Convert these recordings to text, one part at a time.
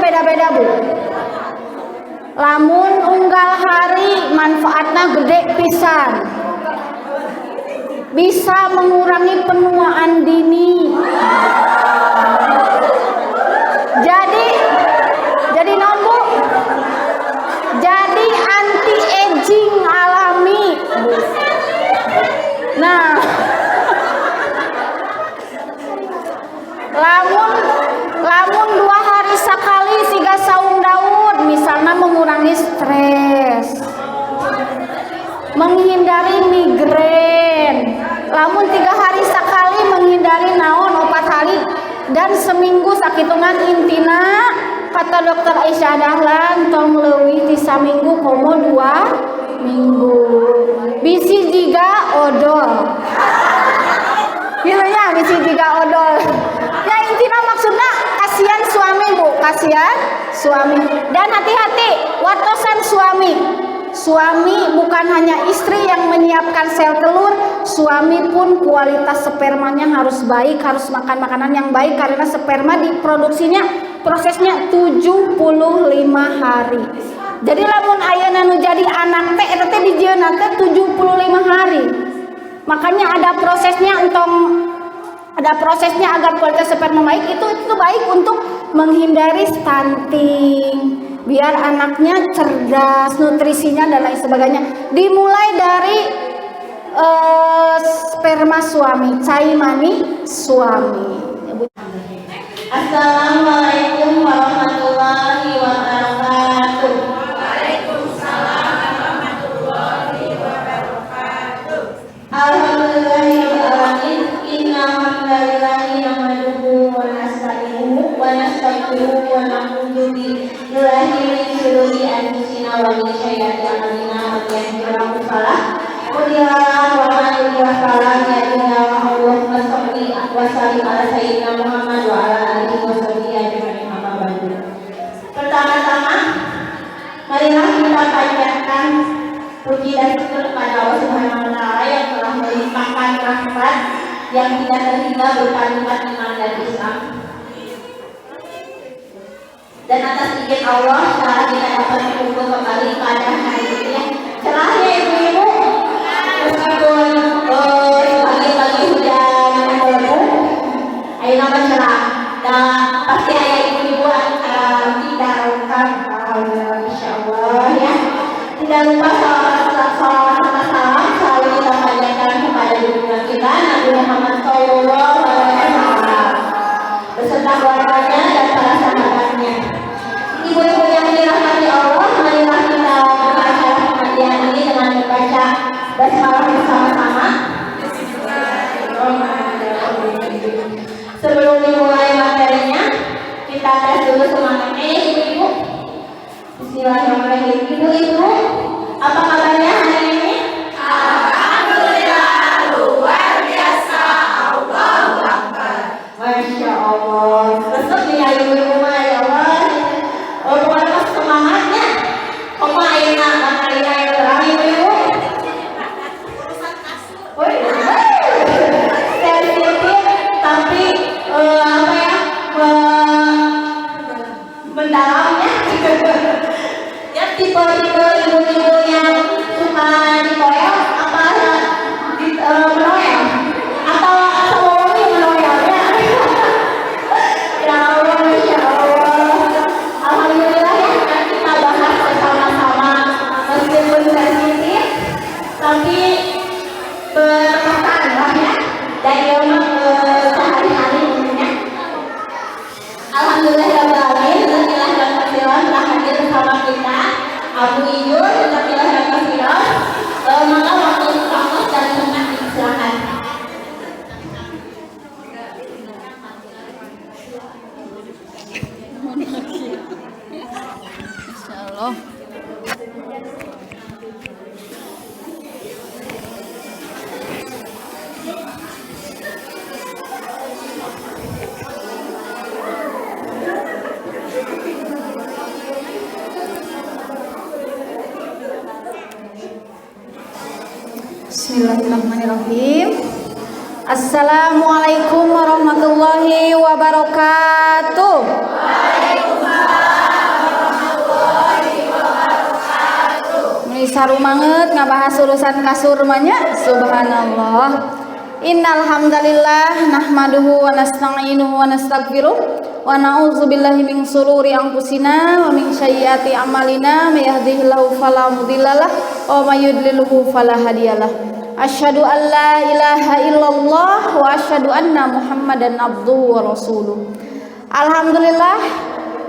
beda-beda Bu. Lamun unggal hari manfaatnya gede pisan. Bisa mengurangi penuaan dini. Jadi non Bu? Jadi anti aging alami. Nah, lamun 2 hari sekali siga saung daud, misalnya mengurangi stres, menghindari migrain. Lamun 3 hari sekali menghindari naon 4 hari dan seminggu sakitungan intina kata dokter Aisyah Dahlan tong leuwih ti saminggu komo 2 minggu. Bisi jiga odol. Gilanya bisi jiga odol. Ya intina maksudnya kasihan suami Bu, kasihan suami. Dan hati-hati watosan suami. Suami bukan hanya istri yang menyiapkan sel telur, suami pun kualitas spermanya harus baik, harus makan makanan yang baik karena sperma diproduksinya prosesnya 75 hari. Jadi lamun ayeuna nu jadi anak teh eta teh dijieuna teh 75 hari. Makanya ada prosesnya agar kualitas sperma baik, itu baik untuk menghindari stunting, biar anaknya cerdas, nutrisinya dan lain sebagainya. Dimulai dari sperma suami, cai mani suami. Assalamualaikum warahmatullahi wabarakatuh. Waalaikumsalam warahmatullahi wabarakatuh. Alhamdulillahirabbil alamin. Innal hamdalillahi nahmaduhu wa nasta'inuhu wa nastaghfiruhu wa na'udzu billahi min shururi anfusina wa min sayyiati a'malina. Man yahdihillahu fala mudilla lahu wa man yudlil fala hadiya lahu. Allahumma shalli wa sallim ala sayyidina Muhammad wa ala alihi wa sahbihi ajma'in. Amma ba'du. Pertama-tama marilah kita panjatkan puji dan syukur kepada Allah Subhanahu wa taala yang telah melimpahkan rahmat yang tidak terhingga berupa nikmat iman dan Islam. Dan atas izin Allah sekarang kita dapat berkumpul kembali pada hari ini ya. Cerah ya ibu-ibu. Meskipun pagi-pagi hujan melebu, ayo nama cerah. Dan pasti ayah ibu-ibu tidak lupa, insya Allah ya. Tidak lupa salam selalu kita panjatkan kepada junjungan kita Nabi Muhammad Sallallahu Alaihi Wasallam beserta keluarganya dan para sahabatnya. Ibu-ibu yang dirahmati Allah, marilah kita membaca pengajian ini dengan membaca basmalah bersama-sama. Sebelum dimulai materinya, kita tes dulu semangatnya ya ibu-ibu. Bismillahirrahmanirrahim. Ibu-ibu, apa kabarnya hari ini? Alhamdulillah, luar biasa. Allahu Akbar. Masya Allah. Resep nih ya ibu-ibu mah ya Allah. Pokoknya semangatnya. Koma ayeuna manalina terang ibu-ibu. Sensitif tapi apa ya? Mendalamnya. Ya tipe-tipe ibu-ibu yang suka dikoyok apa menoyok atau wangi menoyoknya. Ya Allah, Masya Allah. Alhamdulillah ya, kita bahas bersama-sama meskipun sensitif tapi berkesan lah ya dan ilmu sehari-hari umumnya. Alhamdulillah ya beralih, terpilah dan terpilah telah hadir bersama kita Abu Iyur, terpilah dan terpilah. Maka waktu kamu dan tempat dipersilakan. Insya Allah. Bismillahirrahmanirrahim. Assalamualaikum warahmatullahi wabarakatuh. Waalaikumsalam saru banget ngabahas urusan kasur manya. Subhanallah. Innal hamdalillah nahmaduhu wa nasta'inuhu wa nastaghfiruh wa na'udzu billahi min shururi anfusina wa min sayyiati a'malina may yahdihillahu fala mudhillalah wa may yudlilhu fala hadiyalah. Asyhadu an la ilaha illallah wa asyhadu anna Muhammadan abduhu wa rasuluh. Alhamdulillah,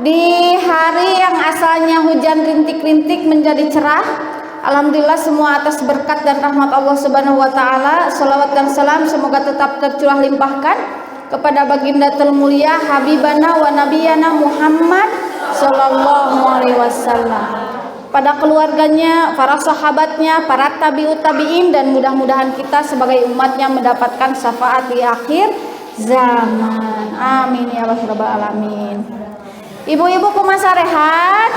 di hari yang asalnya hujan rintik-rintik menjadi cerah. Alhamdulillah semua atas berkat dan rahmat Allah Subhanahu wa taala. Shalawat dan salam semoga tetap tercurah limpahkan kepada baginda termulia habibana wa nabiyana Muhammad sallallahu alaihi wasallam, pada keluarganya, para sahabatnya, para tabi'ut tabi'in, dan mudah-mudahan kita sebagai umatnya mendapatkan syafaat di akhir zaman. Amin ya rabbal alamin. Ibu-ibu kumaha rehat?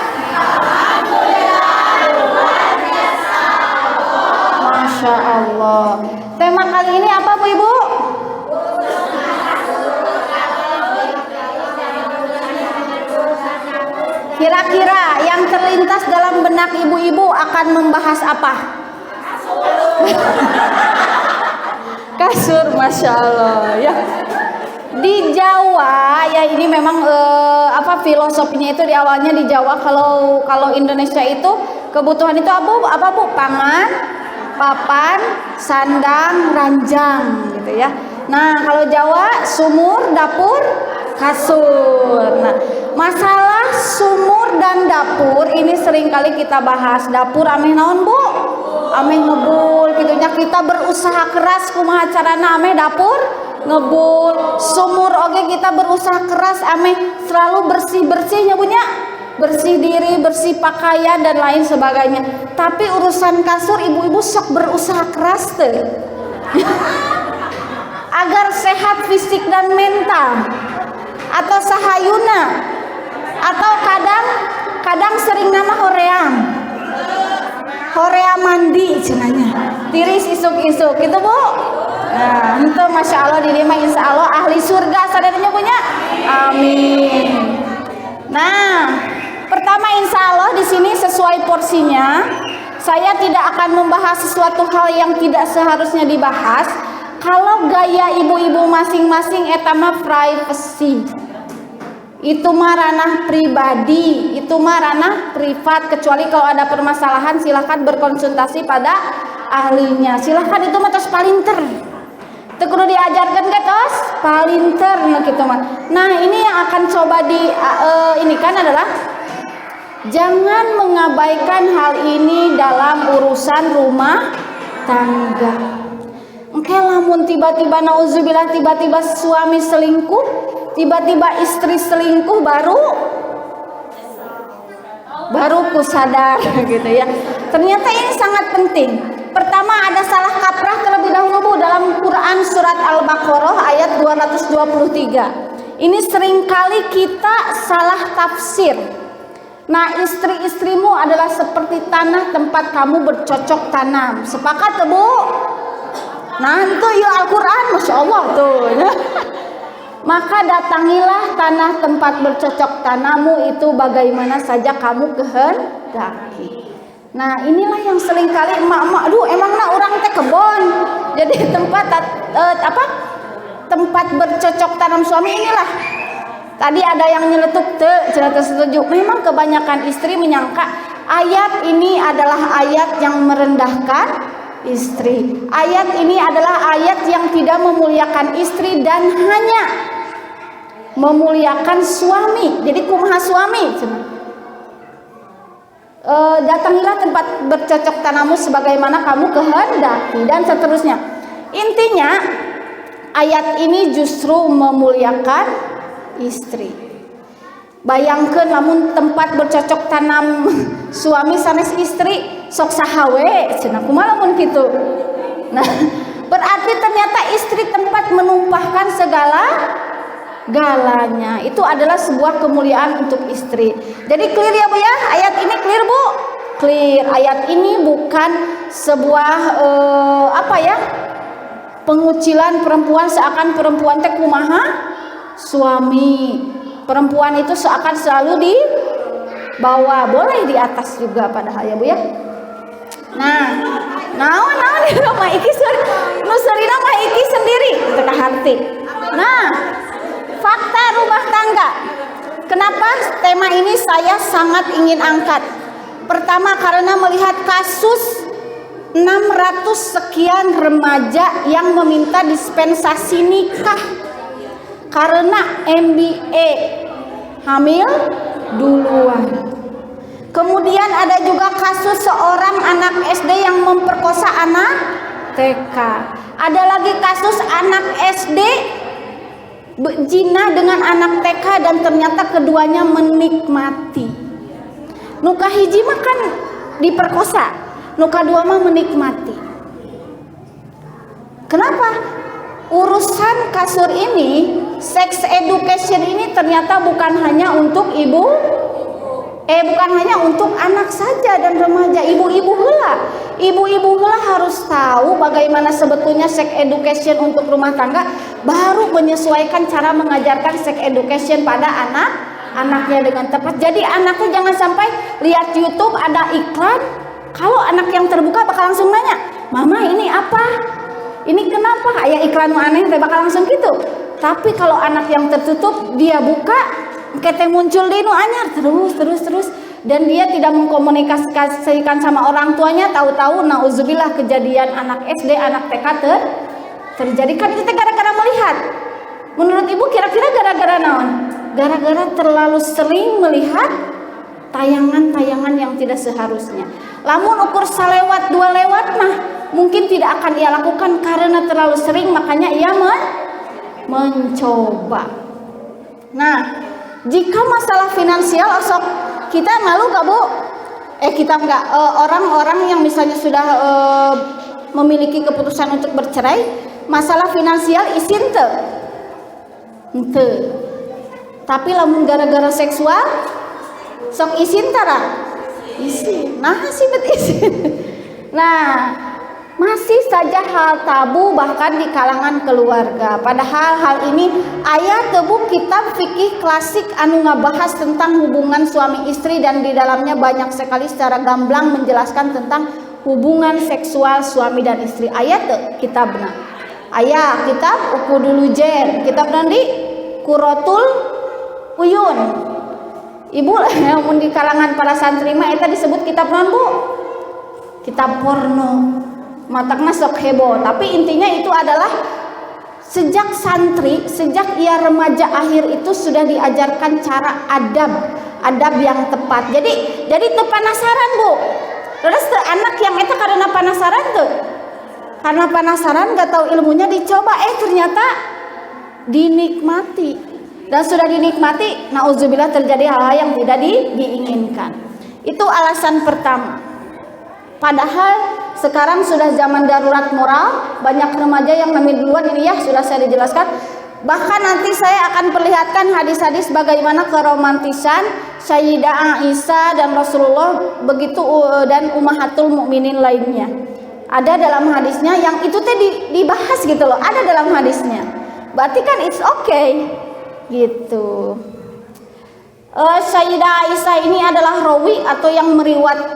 Masya Allah. Tema kali ini apa Bu Ibu? Kira-kira yang terlintas dalam benak ibu-ibu akan membahas apa? Kasur, Masya Allah ya. Di Jawa ya, ini memang filosofinya itu di awalnya di Jawa. Kalau Indonesia itu kebutuhan itu apa Bu? Pangan, papan, sandang, ranjang gitu ya. Nah, kalau Jawa sumur, dapur, kasur. Nah, masalah sumur dan dapur ini seringkali kita bahas. Dapur ameh naon Bu? Ameh ngebul gitunya, kita berusaha keras kumaha carana ameh dapur ngebul. Sumur oge kita berusaha keras ameh selalu bersih-bersihnya punya, bersih diri, bersih pakaian dan lain sebagainya. Tapi urusan kasur ibu-ibu sok berusaha keras tuh agar sehat fisik dan mental, atau sahayuna, atau kadang sering nama horea mandi cenanya tiris isuk-isuk gitu Bu. Nah itu Masya Allah, diri mah insya Allah ahli surga sadarnya punya. Amin. Nah, pertama insya Allah di sini sesuai porsinya. Saya tidak akan membahas sesuatu hal yang tidak seharusnya dibahas. Kalau gaya ibu-ibu masing-masing eta mah privacy. Itu mah ranah pribadi, itu mah ranah privat. Kecuali kalau ada permasalahan silahkan berkonsultasi pada ahlinya. Silahkan, itu mah tos palinter. Itu kudu diajarkan ke tos palinter nah gitu mah. Nah, ini yang akan coba ini kan adalah jangan mengabaikan hal ini dalam urusan rumah tangga. Engke lamun tiba-tiba nauzubillah, tiba-tiba suami selingkuh, tiba-tiba istri selingkuh, baru ku sadar gitu ya. Ternyata ini sangat penting. Pertama, ada salah kaprah terlebih dahulu Bu dalam Quran surat Al-Baqarah ayat 223. Ini seringkali kita salah tafsir. Nah, istri-istrimu adalah seperti tanah tempat kamu bercocok tanam. Sepakat Bu? Nah, itu ya Al-Quran, Masya Allah tuh. Maka datangilah tanah tempat bercocok tanammu itu bagaimana saja kamu kehendaki. Nah, inilah yang seringkali emak-emak, aduh emangnya orang teh kebon. Jadi tempat bercocok tanam suami inilah. Tadi ada yang nyeletuk cerita setuju. Memang kebanyakan istri menyangka ayat ini adalah ayat yang merendahkan istri. Ayat ini adalah ayat yang tidak memuliakan istri dan hanya memuliakan suami. Jadi kumaha suami? Datangilah tempat bercocok tanammu sebagaimana kamu kehendaki, dan seterusnya. Intinya ayat ini justru memuliakan istri. Bayangkan namun tempat bercocok tanam suami sanes istri sok sahawe cenah kumaha lamun kitu. Nah, berarti ternyata istri tempat menumpahkan galanya. Itu adalah sebuah kemuliaan untuk istri. Jadi clear ya Bu ya? Ayat ini clear Bu? Clear. Ayat ini bukan sebuah pengucilan perempuan seakan perempuan teh kumaha suami. Perempuan itu seakan selalu di bawah, boleh di atas juga padahal ya Bu ya. Nah, naon mah iki nusurina mah iki sendiri teu harti. Nah, fakta rumah tangga. Kenapa tema ini saya sangat ingin angkat? Pertama karena melihat kasus 600 sekian remaja yang meminta dispensasi nikah karena MBA, hamil duluan. Kemudian ada juga kasus seorang anak SD yang memperkosa anak TK. Ada lagi kasus anak SD zina dengan anak TK dan ternyata keduanya menikmati. Nuka hiji mah kan diperkosa, nuka dua mah menikmati. Kenapa? Urusan kasur ini, sex education ini ternyata bukan hanya untuk bukan hanya untuk anak saja dan remaja, ibu-ibu heula. Ibu-ibu heula harus tahu bagaimana sebetulnya sex education untuk rumah tangga, baru menyesuaikan cara mengajarkan sex education pada anaknya dengan tepat. Jadi anaknya jangan sampai lihat YouTube ada iklan, kalau anak yang terbuka bakal langsung nanya, "Mama, ini apa? Ini kenapa?" Aya iklan aneh teh bakal langsung gitu. Tapi kalau anak yang tertutup, dia buka kete muncul di nu anyar terus dan dia tidak mengkomunikasikan sama orang tuanya, tahu-tahu nauzubillah kejadian anak SD, anak TK terjadi. Kan itu gara-gara melihat. Menurut ibu kira-kira gara-gara naon? Gara-gara terlalu sering melihat tayangan-tayangan yang tidak seharusnya. Lamun ukur salewat dua lewat mah mungkin tidak akan ia lakukan karena terlalu sering, makanya ia mencoba. Nah, jika masalah finansial, osok kita malu gak bu? Kita enggak, orang-orang yang misalnya sudah memiliki keputusan untuk bercerai, masalah finansial isin ente. Tapi lamun gara-gara seksual, sok isin tara? Isin. Nah sibet isin. Nah, masih saja hal tabu bahkan di kalangan keluarga. Padahal hal ini aya tebu kitab fikih klasik anu ngabahas tentang hubungan suami istri dan di dalamnya banyak sekali secara gamblang menjelaskan tentang hubungan seksual suami dan istri. Aya teu kitabna? Aya kitab Uqudul Jen, kitab nanti Qurratul Uyun. Ibu mun di kalangan para santri mah eta disebut kitab naon Bu? Kitab porno. Matakna sok heboh, tapi intinya itu adalah sejak santri, sejak ia remaja akhir itu sudah diajarkan cara adab yang tepat. Jadi teu penasaran Bu. Terus anak yang eta karena penasaran tuh, karena penasaran gak tahu ilmunya dicoba, ternyata dinikmati dan sudah dinikmati, nauzubillah terjadi hal-hal yang tidak diinginkan. Itu alasan pertama. Padahal sekarang sudah zaman darurat moral, banyak remaja yang hamil duluan, ini ya sudah saya dijelaskan. Bahkan nanti saya akan perlihatkan hadis-hadis bagaimana keromantisan Sayyidah Aisyah dan Rasulullah begitu dan ummahatul mukminin lainnya. Ada dalam hadisnya yang itu teh dibahas gitu loh, ada dalam hadisnya. Berarti kan it's okay gitu. Sayyidah Aisyah ini adalah rawi atau yang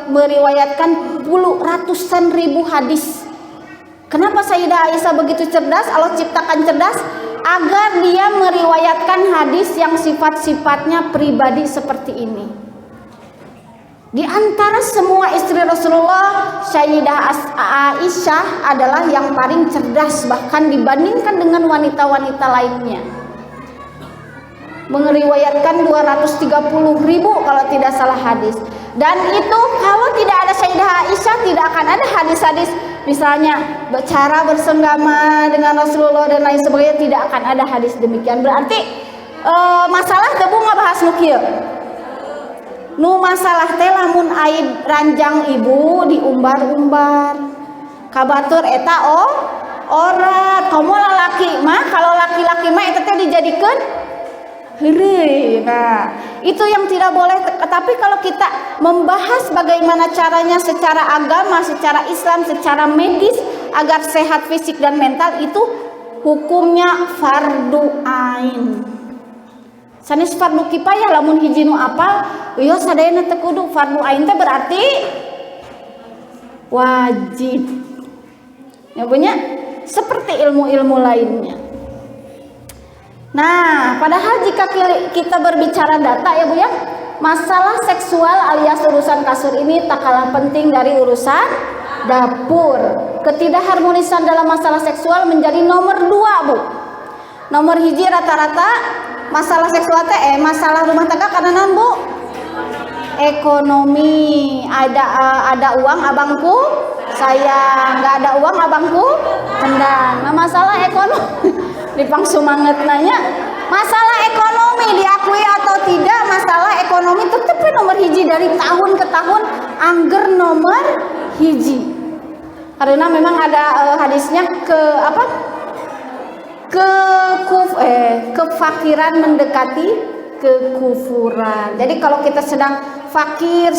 meriwayatkan ratusan ribu hadis. Kenapa Sayyidah Aisyah begitu cerdas? Allah ciptakan cerdas agar dia meriwayatkan hadis yang sifat-sifatnya pribadi seperti ini. Di antara semua istri Rasulullah, Sayyidah Aisyah adalah yang paling cerdas bahkan dibandingkan dengan wanita-wanita lainnya. Meriwayatkan 230.000 kalau tidak salah hadis. Dan itu kalau tidak ada Sayyidah Aisyah tidak akan ada hadis-hadis misalnya cara bersenggama dengan Rasulullah dan lain sebagainya, tidak akan ada hadis demikian. Berarti masalah tebu ngabahas nu kieu. Nu masalah teh lamun aib ranjang ibu diumbar-umbar. Kabatur eta ora komo lalaki mah, kalau laki-laki mah eta teh dijadikeun heureuy. Nah, itu yang tidak boleh. Tapi kalau kita membahas bagaimana caranya secara agama, secara Islam, secara medis agar sehat fisik dan mental, itu hukumnya fardu ain. Sanes fardu kifayah lamun hiji nu apal, yo sadayana teu kudu. Fardu ain teh berarti wajib. Ya punya seperti ilmu-ilmu lainnya. Nah, padahal jika kita berbicara data ya Bu ya, masalah seksual alias urusan kasur ini tak kalah penting dari urusan dapur. Ketidakharmonisan dalam masalah seksual menjadi nomor 2 Bu. Nomor hiji rata-rata masalah seksual masalah rumah tangga karena non Bu? Ekonomi. Ada uang abangku sayang, nggak ada uang abangku tendang. Nah masalah ekonomi dipang semangat nanya, masalah ekonomi diakui atau tidak, masalah ekonomi tetap nomor hiji dari tahun ke tahun, angger nomor hiji. Karena memang ada hadisnya kefakiran mendekati kekufuran. Jadi kalau kita sedang fakir,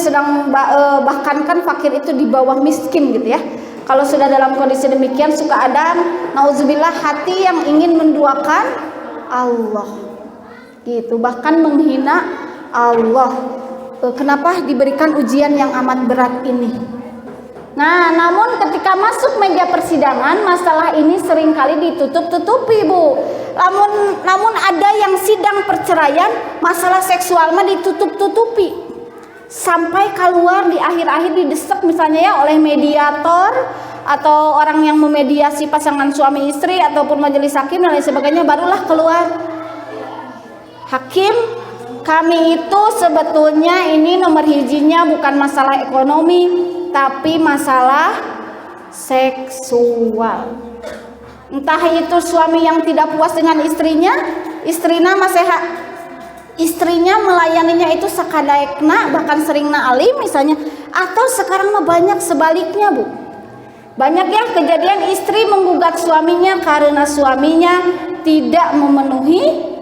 bahkan kan fakir itu di bawah miskin gitu ya. Kalau sudah dalam kondisi demikian suka ada nauzubillah hati yang ingin menduakan Allah gitu, bahkan menghina Allah. Kenapa diberikan ujian yang amat berat ini? Nah, namun ketika masuk meja persidangan, masalah ini seringkali ditutup-tutupi Bu. Namun ada yang sidang perceraian, masalah seksual mah ditutup-tutupi. Sampai keluar di akhir-akhir didesak misalnya ya oleh mediator atau orang yang memediasi pasangan suami istri ataupun majelis hakim dan lain sebagainya, barulah keluar, hakim kami itu sebetulnya ini nomor hijinya bukan masalah ekonomi tapi masalah seksual. Entah itu suami yang tidak puas dengan istrinya melayaninya itu sakadaekna, bahkan seringna alim misalnya, atau sekarang mah banyak sebaliknya Bu. Banyak yang kejadian istri menggugat suaminya karena suaminya tidak memenuhi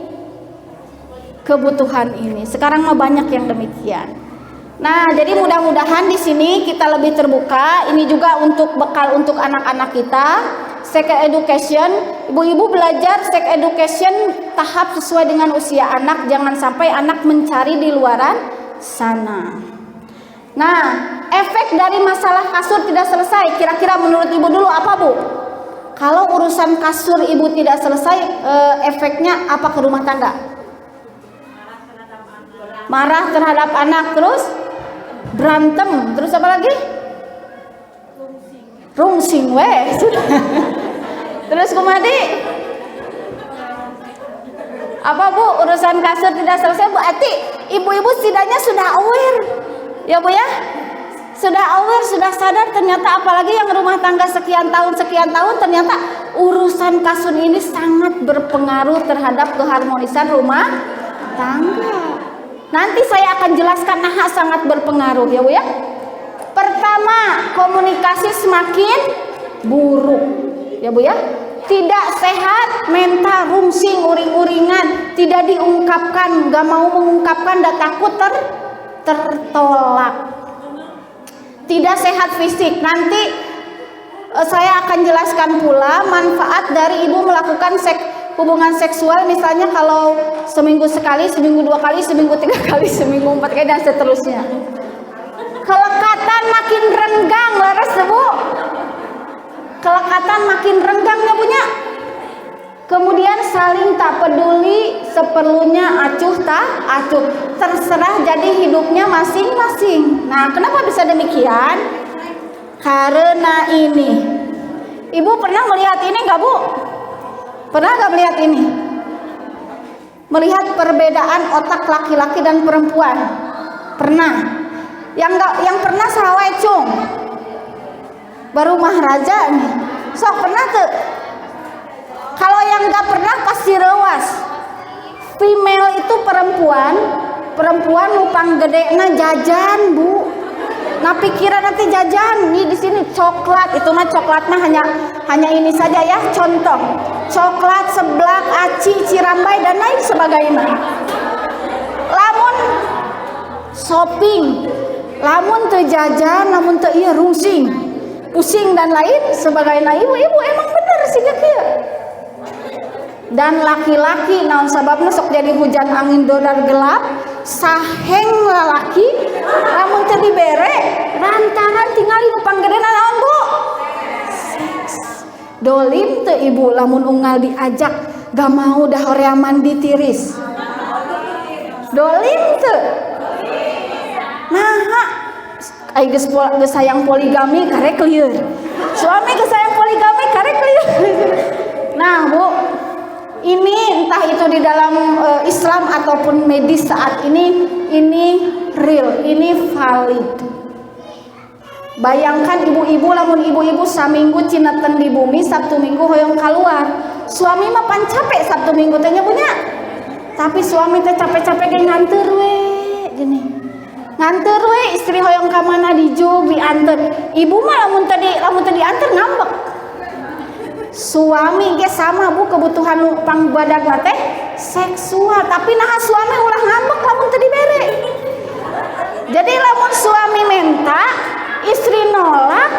kebutuhan ini. Sekarang mah banyak yang demikian. Nah, jadi mudah-mudahan di sini kita lebih terbuka. Ini juga untuk bekal untuk anak-anak kita. Sex education, ibu-ibu belajar sex education tahap sesuai dengan usia anak, jangan sampai anak mencari di luaran sana. Nah, efek dari masalah kasur tidak selesai, kira-kira menurut ibu dulu apa Bu? Kalau urusan kasur ibu tidak selesai, efeknya apa ke rumah tangga? Marah terhadap anak, terus berantem, terus apa lagi? Rungsing weh. Terus kumadi apa Bu, urusan kasur tidak selesai, berarti ibu-ibu setidaknya sudah aware ya Bu ya, sudah aware, sudah sadar ternyata apalagi yang rumah tangga sekian tahun ternyata urusan kasur ini sangat berpengaruh terhadap keharmonisan rumah tangga. Nanti saya akan jelaskan nah sangat berpengaruh ya Bu ya. Pertama, komunikasi semakin buruk ya Bu ya. Tidak sehat, mental rungsing, uring-uringan, tidak diungkapkan, gak mau mengungkapkan dan takut tertolak. Tidak sehat fisik. Nanti saya akan jelaskan pula manfaat dari ibu melakukan hubungan seksual, misalnya kalau seminggu sekali, seminggu 2 kali, seminggu 3 kali, seminggu 4 kali dan seterusnya. Kelekatan makin renggang, leres Bu. Kelekatan makin renggangnya punya. Kemudian saling tak peduli, seperlunya acuh tak acuh, terserah jadi hidupnya masing-masing. Nah, kenapa bisa demikian? Karena ini. Ibu pernah melihat ini enggak Bu? Pernah enggak melihat ini? Melihat perbedaan otak laki-laki dan perempuan? Pernah. Yang pernah sarawai cung. Baru maharaja nih. Sok pernah tuh. Kalau yang nggak pernah pasti rewas. Female itu perempuan lupang gedena jajan Bu. Nah pikiran nanti jajan nih di sini coklat, itu mah coklat mah hanya ini saja ya, contoh coklat, seblak, aci, cirambai dan lain sebagainya. Lamun shopping, lamun teu jajan, lamun teu ieu rungsing, pusing dan lain sebagainya. Ibu emang bener sih kieu. Dan laki-laki naon sababna sok jadi hujan angin dodar gelap, saheng lalaki lamun teu dibere lantaran tinggali nu panggedena naon Bu? Seks. Dolim teu ibu lamun unggal diajak gak mau dah hoream mandi tiris. Dolim teu? Nah, ai geus sayang poligami karek lieur. Suami geus sayang poligami karek lieur. Nah, Bu, ini entah itu di dalam Islam ataupun medis saat ini real, ini valid. Bayangkan ibu-ibu lamun ibu-ibu saminggu cineten di bumi, Sabtu Minggu hoyong keluar. Suami mah pan capek Sabtu Minggu teh punya. Tapi suami teh capek-capek ge nganter we gini. Nganter we istri hoyong ka mana dijug dianter. Ibu mah lamun tadi dianter ngambek. Suami ge sama Bu, kebutuhan pangbadag teh seksual, tapi nah suami ulah ngambek lamun teu dibere. Jadi lamun suami minta, istri nolak,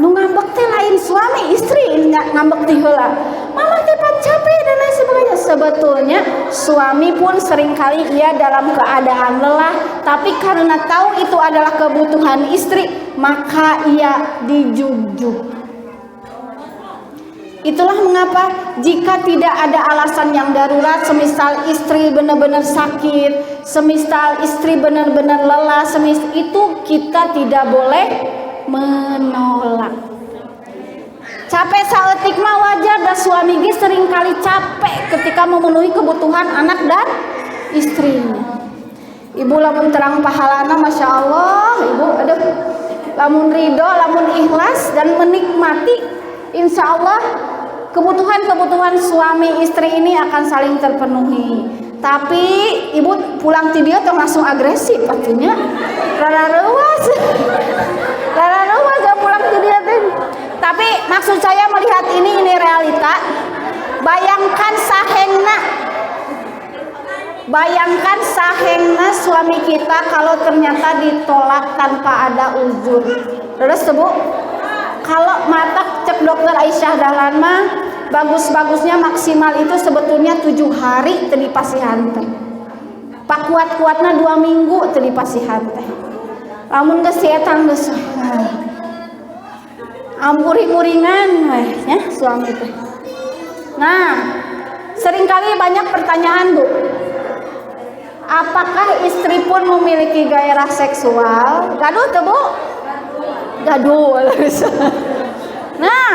nu ngambek teh lain suami, istri ngambek teh heula. Mama teh pan capek dan lain sebagainya. Sebetulnya suami pun seringkali ia dalam keadaan lelah, tapi karena tahu itu adalah kebutuhan istri, maka ia dijujuk. Itulah mengapa jika tidak ada alasan yang darurat, semisal istri benar-benar sakit, semisal istri benar-benar lelah, semisal itu kita tidak boleh menolak. Capek saeutik mah wajar, dan suami ge seringkali capek ketika memenuhi kebutuhan anak dan istrinya. Ibu lamun terang pahalana Masya Allah, ibu aduh, lamun ridho, lamun ikhlas dan menikmati, insya Allah kebutuhan suami istri ini akan saling terpenuhi. Tapi ibu pulang tidur tuh langsung agresif pastinya. Rara ruas gak pulang tidur tuh. Tapi maksud saya melihat ini realita. Bayangkan sahengna suami kita kalau ternyata ditolak tanpa ada uzur. Terus Bu, kalau mata cek dokter Aisyah Dahlan mah bagus-bagusnya maksimal itu sebetulnya 7 hari teu dipasihan teh. Pak kuat-kuatna 2 minggu teu dipasihan teh. Lamun geus sietang geus ampuring-uringan weh nya suami teh. Nah, seringkali banyak pertanyaan Bu. Apakah istri pun memiliki gairah seksual? Gaduh teu Bu? Gaduh. Nah,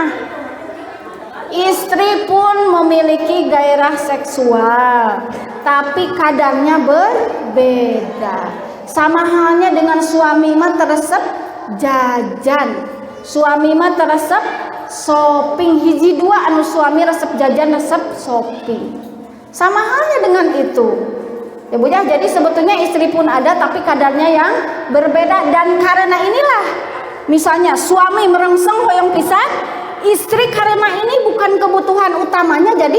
istri pun memiliki gairah seksual, tapi kadarnya berbeda. Sama halnya dengan suami mah teresep jajan, suami mah teresep shopping. Hiji dua anu suami resep jajan, resep shopping. Sama halnya dengan itu. Ya Bu ya, jadi sebetulnya istri pun ada, tapi kadarnya yang berbeda. Dan karena inilah, misalnya suami merengseng hoyong pisan, istri karena ini bukan kebutuhan utamanya, jadi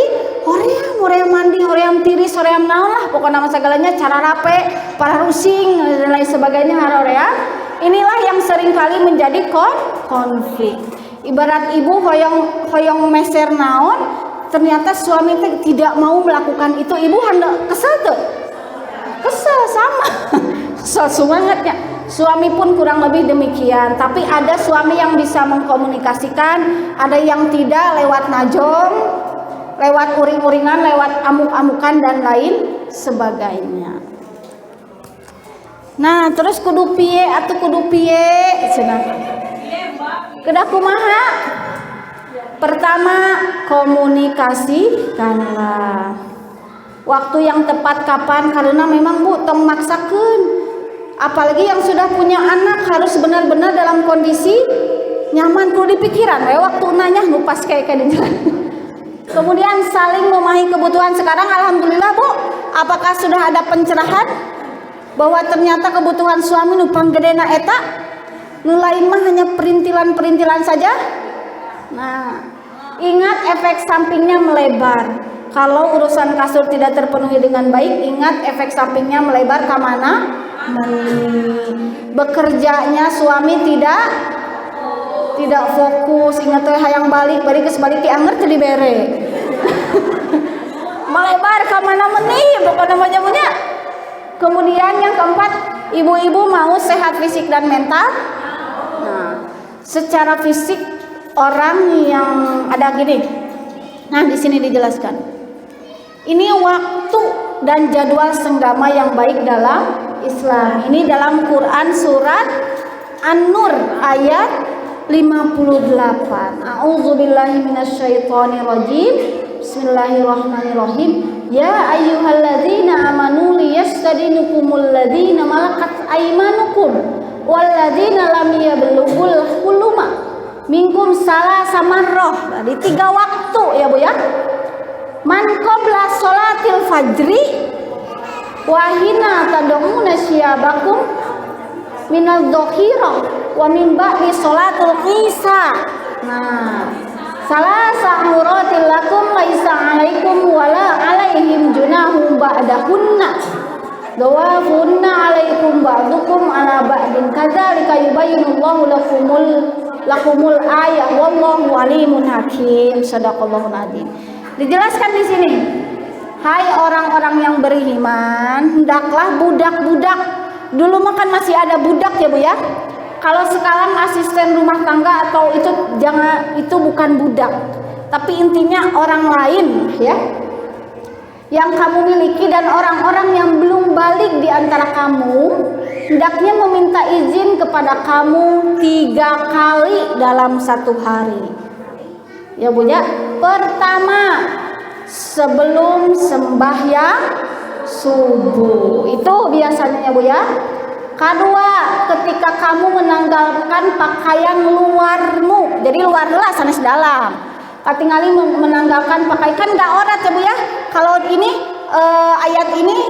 hoream mandi, hoream tiris, hoream naon lah, pokoknya nama segalanya cara rape, para rusing dan lain sebagainya hoream. Inilah yang seringkali menjadi konflik. Ibarat ibu hoyong meser naon, ternyata suami tidak mau melakukan itu, ibu hendak kesel tuh. Kesel sama. Kesel semangatnya. Suami pun kurang lebih demikian, tapi ada suami yang bisa mengkomunikasikan, ada yang tidak, lewat najong, lewat uring-uringan, lewat amuk-amukan dan lain sebagainya. Nah, terus kudu piye atuh kudu piye cenah. Kedah kumaha? Pertama, komunikasikanlah. Waktu yang tepat kapan, karena memang Bu tong maksakeun. Apalagi yang sudah punya anak harus benar-benar dalam kondisi nyaman, kudu dipikiran waktu nanya ngupas kayak di jalan. Kemudian saling memahami kebutuhan. Sekarang alhamdulillah Bu, apakah sudah ada pencerahan bahwa ternyata kebutuhan suami nu panggedena eta, nu lain mah hanya perintilan-perintilan saja. Nah, ingat efek sampingnya melebar. Kalau urusan kasur tidak terpenuhi dengan baik, ingat efek sampingnya melebar ke mana? Bekerjanya suami tidak fokus, ingat hayang balik geus balik dianger teu dibere. Melebar ke mana meni, pokoknya namanya punya. Kemudian yang keempat, ibu-ibu mau sehat fisik dan mental. secara fisik orang yang ada gini. Nah, di sini dijelaskan. Ini waktu dan jadwal senggama yang baik dalam Islam. Ini dalam Quran surat An-Nur ayat 58. A'udzubillahi minasyaitonirrajim. Bismillahirrahmanirrahim. Ya ayyuhalladzina amanu liyastadinukumul ladzina malakat aymanukum walladzina lam yablughul huluma minkum salasa marrah. Di 3 waktu ya Bu ya. Man qabla sholatil fajri wa hina tad'una syiabakum minal dhahirah wa min ba'di sholatil isya. Nah, salasa muratil lakum laisa 'alaikum wala 'alaihim junahum ba'dahunna. Dawafunna 'alaikum ba'dukum 'ala ba'din kadzalika yubayyinullahu lakumul ayat wallahu alimun hakim. Shadaqallahul adzim. Dijelaskan di sini, hai orang-orang yang beriman, hendaklah budak-budak. Dulu mah kan masih ada budak ya Bu ya. Kalau sekarang asisten rumah tangga atau itu jangan, itu bukan budak. Tapi intinya orang lain ya. Yang kamu miliki dan orang-orang yang belum balik di antara kamu, hendaknya meminta izin kepada kamu 3 kali dalam 1 hari. Ya Bu ya. Pertama, sebelum sembahyang subuh. Itu biasanya ya Bu ya. Kedua, ketika kamu menanggalkan pakaian luarmu. Jadi luar lah sanes dalam. Katingali menanggalkan pakaian kan enggak aurat ya Bu ya. Kalau ini ayat ini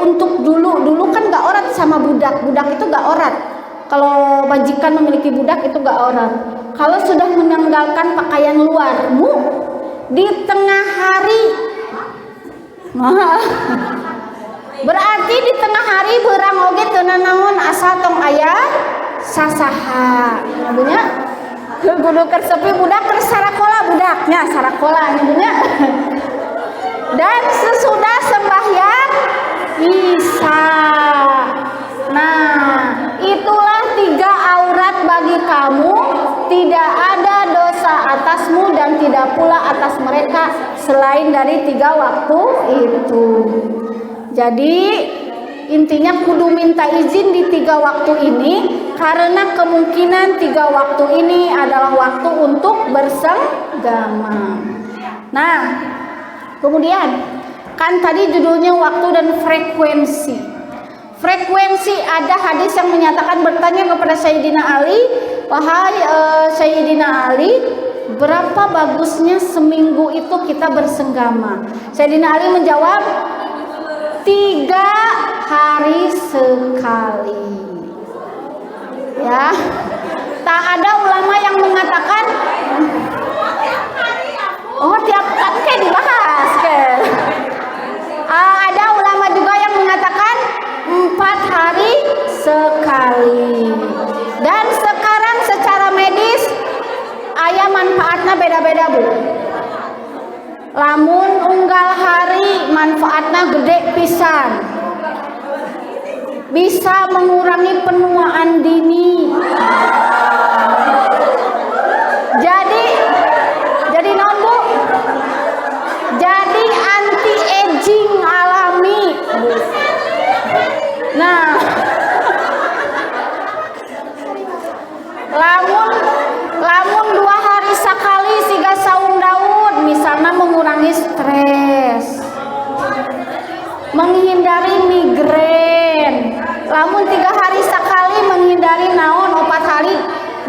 untuk dulu kan enggak aurat sama budak. Budak itu enggak aurat. Kalau majikan memiliki budak itu enggak aurat. Kalau sudah menanggalkan pakaian luarmu di tengah hari, berarti di tengah hari berang oge teu nanaon asal tong aya sasaha. Nyabunya kudu keur sepi budak keur sarakola budaknya sarakola nyabunya. Dan sesudah sembahyang isya. Nah, itulah 3 aurat bagi kamu. Tidak ada dosa atasmu dan tidak pula atas mereka selain dari 3 waktu itu. Jadi intinya kudu minta izin di 3 waktu ini karena kemungkinan 3 waktu ini adalah waktu untuk bersenggama. Nah, kemudian kan tadi judulnya waktu dan frekuensi. Frekuensi, ada hadis yang menyatakan bertanya kepada Sayyidina Ali, wahai Sayyidina Ali, berapa bagusnya seminggu itu kita bersenggama? Sayyidina Ali menjawab, 3 hari sekali. Ya, tak ada ulama yang mengatakan, oh tiap kan kayak dibahas kan. Ada ulama juga yang mengatakan 4 hari sekali. Dan sekarang secara medis aya manfaatnya beda-beda Bu. Lamun unggal hari manfaatnya gede pisan. Bisa mengurangi penuaan dini. Jadi naon Bu? Jadi anti aging alami. Nah, lamun 2 hari sekali siga saung daun, misalnya mengurangi stres, menghindari migrain. Lamun 3 hari sekali menghindari naon 4 hari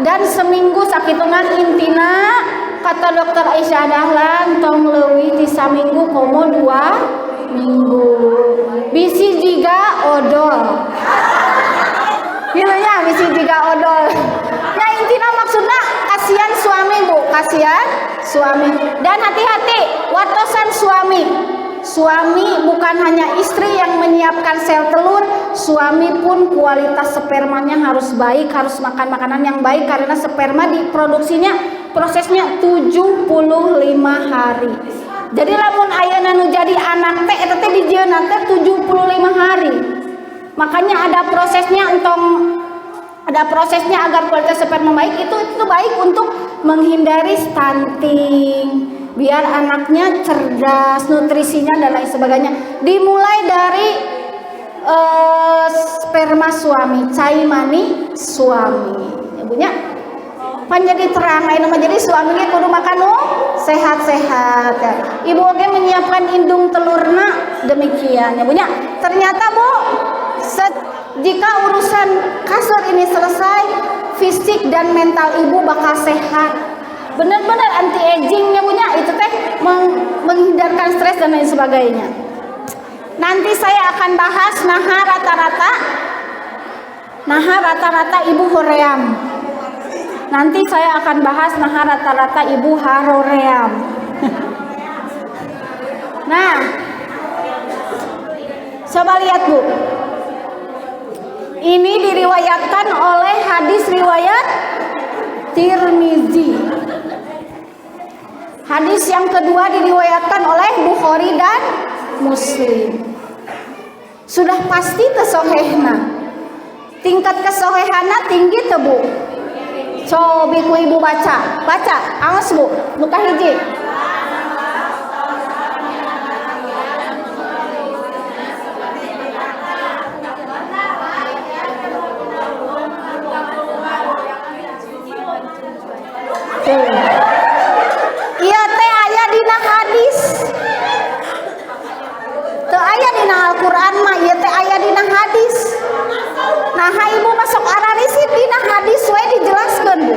dan seminggu sakitungan intina kata dokter Aisyah Dahlan tong leuwih ti saminggu komo 2 minggu. Bisi jiga odol. Gitu ya, bisi jiga odol. Nah intinya maksudnya kasihan suami Bu, kasihan suami. Dan hati-hati watosan suami. Suami bukan hanya istri yang menyiapkan sel telur, suami pun kualitas spermanya harus baik, harus makan makanan yang baik karena sperma diproduksinya prosesnya 75 hari. Jadi lamun ayeuna nu jadi anak teh eta teh dijieunna teh 75 hari. Makanya ada prosesnya entong ada prosesnya agar kualitas sperma baik, itu baik untuk menghindari stunting, biar anaknya cerdas, nutrisinya dan lain sebagainya. Dimulai dari sperma suami, cai mani suami, ibunya pan jadi terang lain mah jadi suaminya kudu makan sehat-sehat ya. Ibu oke menyiapkan indung telurna demikian ya bunya. Ternyata Bu, jika urusan kasur ini selesai, fisik dan mental ibu bakal sehat. Benar-benar anti agingnya punya itu teh menghindarkan stres dan lain sebagainya. Nanti saya akan bahas naha rata-rata ibu hoream. Nanti saya akan bahas naha rata-rata ibu haroream. Nah, coba lihat Bu. Ini diriwayatkan oleh hadis riwayat Tirmizi. Hadis yang kedua diriwayatkan oleh Bukhari dan Muslim. Sudah pasti kesohehna. Tingkat kesohehana tinggi teu Bu? Cobi ku ibu baca. Awas Bu, muka hiji. Iya teh aya dina hadis. Teu aya dina Al-Qur'an mah, ieu teh aya dina hadis. Nah, ibu masuk ararisit dina hadis we dijelaskeun Bu.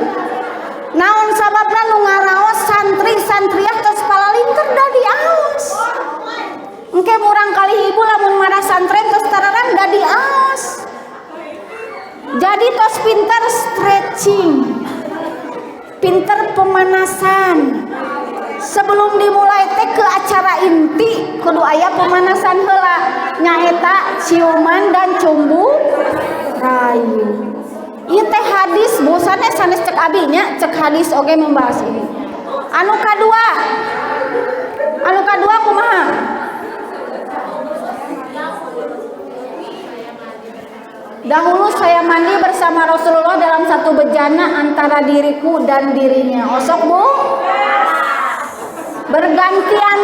Naon sababna nu ngaraos santri-santriah tos palalinter da diaos. Engke murang kali ibu lamun marah santren tos tararan da diaos. Jadi tos pinter stretching. Pinter pemanasan. Sebelum dimulai teh ke acara inti kudu aya pemanasan heula nyaeta ciuman dan cumbu rayu. Ieu teh hadis Bu, sanes cek abi nya, cek hadis oge membahas ini. Anu kadua kumaha? Dahulu saya mandi bersama Rasulullah dalam satu bejana antara diriku dan dirinya. Osok Bu? Bergantian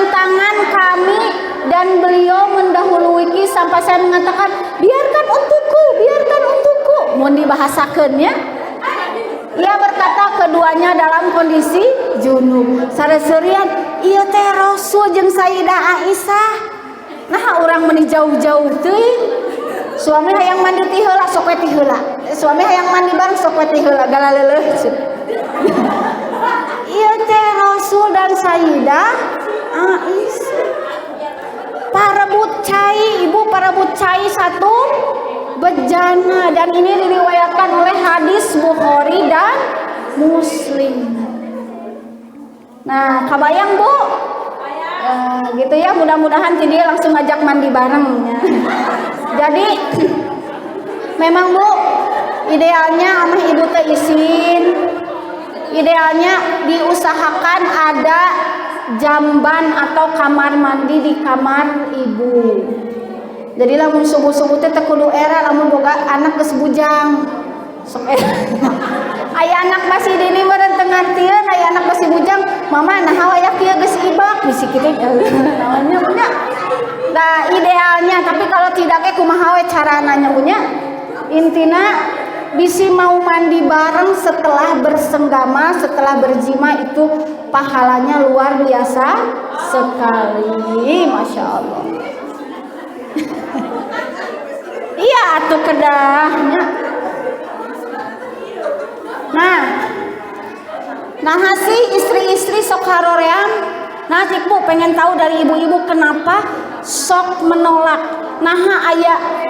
tangan kami dan beliau mendahului sampai saya mengatakan biarkan untukku. Mau dibahasakeun ya? Ia berkata keduanya dalam kondisi junub. Sareserian ieu teh Rasul jeung Sayyidah Aisyah. Nah orang meni jauh-jauh teuing. Suami hayang mandi ti heula sok we ti heula. Suami hayang mandi bareng sok we ti heula galaleuleuh. Ieu teh Rasul dan Sayyidah Aisyah. Parebut cai, ibu parebut cai satu bejana, dan ini diriwayatkan oleh hadis Bukhari dan Muslim. Nah, kabayang Bu? Gitu ya, mudah-mudahan dia langsung ngajak mandi bareng ya. Jadi memang Bu, idealnya amah ibu teh izin, idealnya diusahakan ada jamban atau kamar mandi di kamar ibu. Jadi lamun subuh-subuh teh kudu era lamun boga anak geus bujang. Sok aya anak masih dini meureun teu ngartieun, aya anak masih bujang, mama nah aya kieu geus ibak bisi kitu namanya punya. Nah, idealnya, tapi kalau tidak ke kumaha we carana nya punya. Intina bisi mau mandi bareng setelah bersenggama, setelah berjima itu pahalanya luar biasa sekali, Masya Allah. Iya atuh kedahnya. Nah sih istri-istri sok haroream. Nah cik Bu pengen tahu dari ibu-ibu kenapa sok menolak. Nah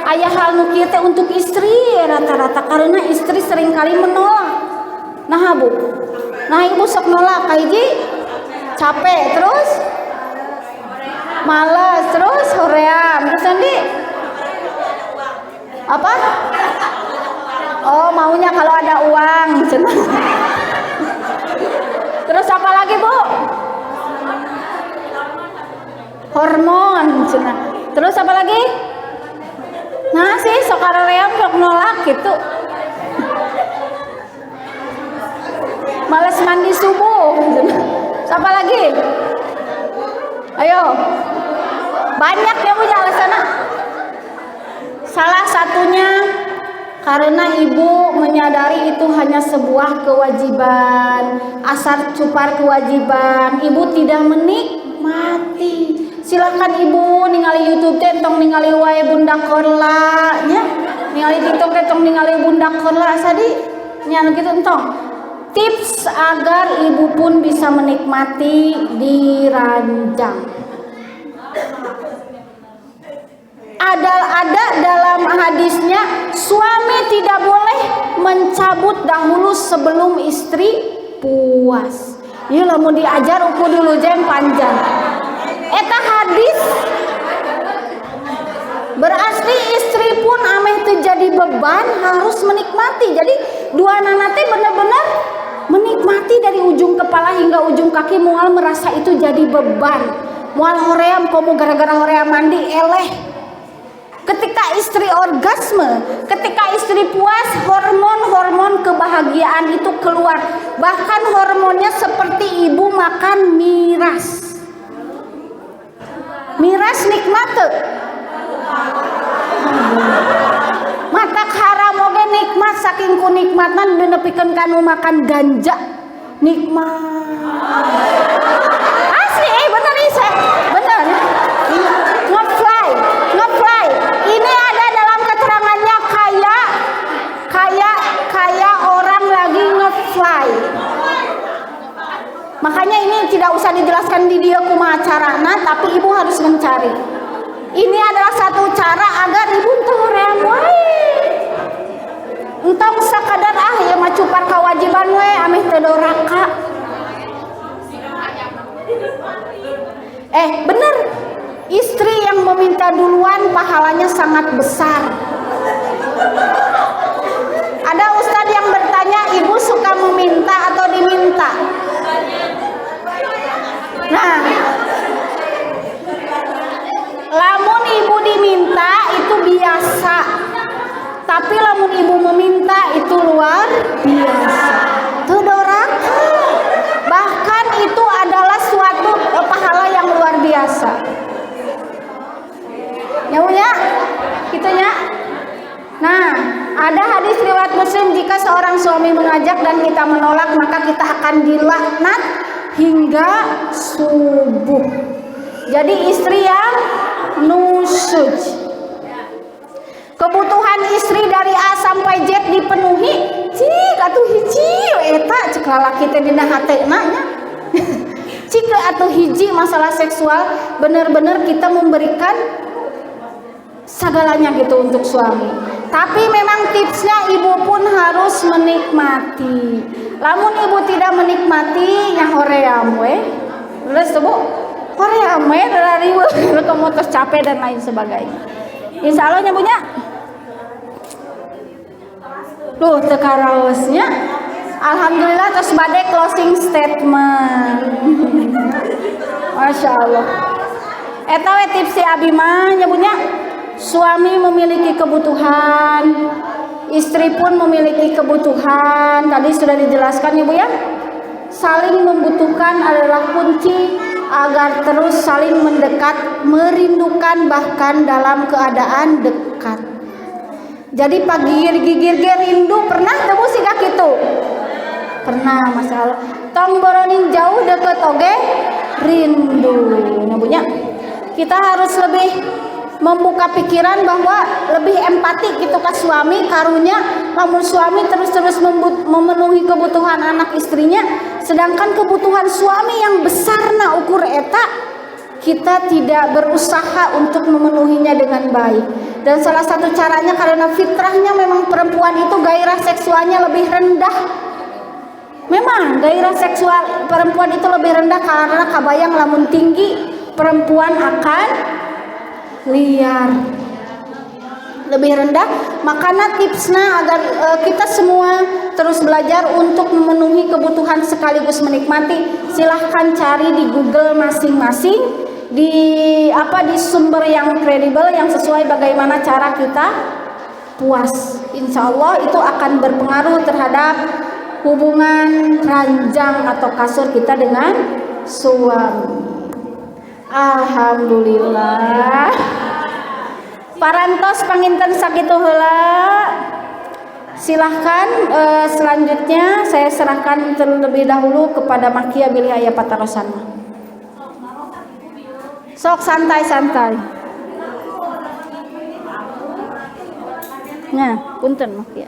ayah hal nu kieu teh untuk istri rata-rata karena istri seringkali menolak. Nah Bu, nah ibu sok nolak kahiji capek, terus males, terus hoream, terus nanti apa? Oh maunya kalau ada uang. Terus apa lagi Bu? Hormon. Terus apa lagi? Nah sih sok aream sok nolak gitu. Males mandi subuh. Siapa lagi? Ayo. Banyak yang punya alasan. Salah satunya karena ibu menyadari itu hanya sebuah kewajiban, asar cupar kewajiban. Ibu tidak menikmati. Silakan ibu ningali YouTube teh tong ningali wae Bunda Korla nya. Ningali TikTok teh tong ningali Bunda Korla sadi nya kitu entong. Tips agar ibu pun bisa menikmati di ranjang. Ada dalam hadisnya suami tidak boleh mencabut dahulu sebelum istri puas. Ieu lamun diajar uku dulu jeng panjang. Eta hadis berarti istri pun ameh teu jadi beban harus menikmati. Jadi dua anak teh benar-benar menikmati dari ujung kepala hingga ujung kaki, moal merasa itu jadi beban. Moal hoream komo gara-gara hoream mandi eleh. Ketika istri orgasme, ketika istri puas, hormon-hormon kebahagiaan itu keluar. Bahkan hormonnya seperti ibu makan miras. Miras nikmat tuh. Matak haram oge nikmat, saking ku nikmatan denepikeun kanu makan ganja. Nikmat. Asli bener nih saya. Bener. Ngefly. Ini ada dalam keterangannya kayak orang lagi ngefly. Makanya ini tidak usah dijelaskan di dia kumaha carana, tapi ibu harus mencari. Ini adalah satu cara agar ibu teu hoream wae. Entong sakadar ya mah cupar kewajiban we ameh teu doraka. Bener. Istri yang meminta duluan pahalanya sangat besar. Ada ustadz yang bertanya, ibu suka meminta atau diminta? Nah, lamun ibu diminta itu biasa, tapi lamun ibu meminta itu luar biasa. Tuh doraka. Bahkan itu adalah suatu pahala yang luar biasa. Ya, gitunya. Nah, ada hadis riwayat Muslim, jika seorang suami mengajak dan kita menolak, maka kita akan dilaknat hingga subuh. Jadi istri yang nusyuj. Kebutuhan istri dari A sampai Z dipenuhi. Cik atuh hiji eta cek lalaki teh dina hatena nya. Cik atuh hiji masalah seksual, benar-benar kita memberikan segalanya gitu untuk suami. Tapi memang tipsnya ibu pun harus menikmati. Lamun ibu tidak menikmati nya hoream we. Terus tuh Bu, hoream we dari kamu terus capek dan lain sebagainya. Insya Allah nyabunya. Duh tekaraosnya. Alhamdulillah terus badai closing statement. Masya Allah. Eta we tips si abi mah nyabunya. Suami memiliki kebutuhan, istri pun memiliki kebutuhan. Tadi sudah dijelaskan ya Bu ya. Saling membutuhkan adalah kunci agar terus saling mendekat, merindukan bahkan dalam keadaan dekat. Jadi pagigir-gigir rindu pernah teu siga kitu? Pernah, masalah. Tong boroning jauh deket oge rindu. Nya Bu nya. Kita harus lebih membuka pikiran bahwa lebih empati gitu ke suami karunya. Namun suami terus-terus memenuhi kebutuhan anak istrinya, sedangkan kebutuhan suami yang besar na ukur eta kita tidak berusaha untuk memenuhinya dengan baik. Dan salah satu caranya karena fitrahnya memang perempuan itu gairah seksualnya lebih rendah. Memang gairah seksual perempuan itu lebih rendah karena kabayang lamun tinggi perempuan akan liar, lebih rendah. Makanya tipsnya agar kita semua terus belajar untuk memenuhi kebutuhan sekaligus menikmati, silahkan cari di Google masing-masing. di sumber yang kredibel yang sesuai bagaimana cara kita puas. Insya Allah itu akan berpengaruh terhadap hubungan ranjang atau kasur kita dengan suami. Alhamdulillah. Parantos panginten sakitu heula. Silahkan selanjutnya saya serahkan terlebih dahulu kepada Makia Bilih Aya Patarosana. Sok santai-santai. Nah, punten Makia.